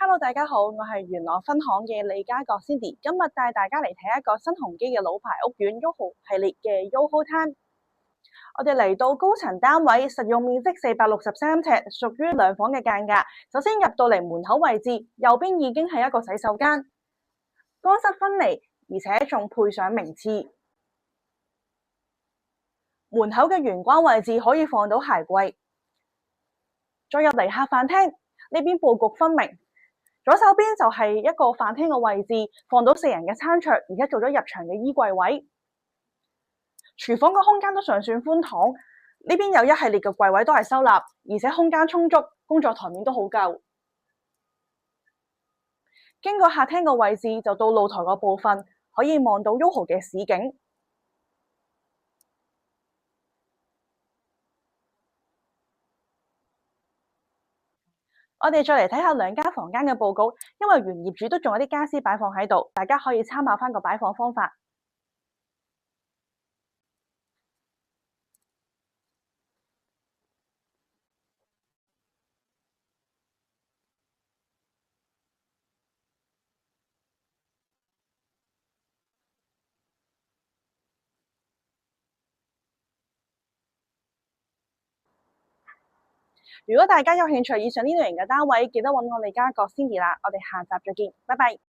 Hello，大家好，我係元朗分行嘅李家國 Cindy， 今日帶大家嚟睇一個新鴻基嘅老牌屋苑 YOHO 系列嘅 YOHO Time。我哋嚟到高層單位，實用面積463尺，屬於兩房嘅間隔。首先入到嚟門口位置，右邊已經係一個洗手間，乾濕分離，而且仲配上名廁。門口嘅玄關位置可以放到鞋櫃。再入嚟客飯廳，呢邊佈局分明。左手邊就係一個飯廳嘅位置，放到4人嘅餐桌，而且做咗入場嘅衣櫃位。廚房嘅空間都尚算寬敞，呢邊有一系列嘅櫃位都係收納，而且空間充足，工作台面都好夠。經過客廳嘅位置，就到露台個部分，可以望到 YOHO 嘅市景。我哋再嚟睇下兩間房間嘅佈局，因為原業主都仲有啲家私擺放喺度，大家可以參考翻個擺放方法。如果大家有興趣以上呢類型嘅單位，記得揾我李家國 Cindy 啦。我哋下集再見，拜拜。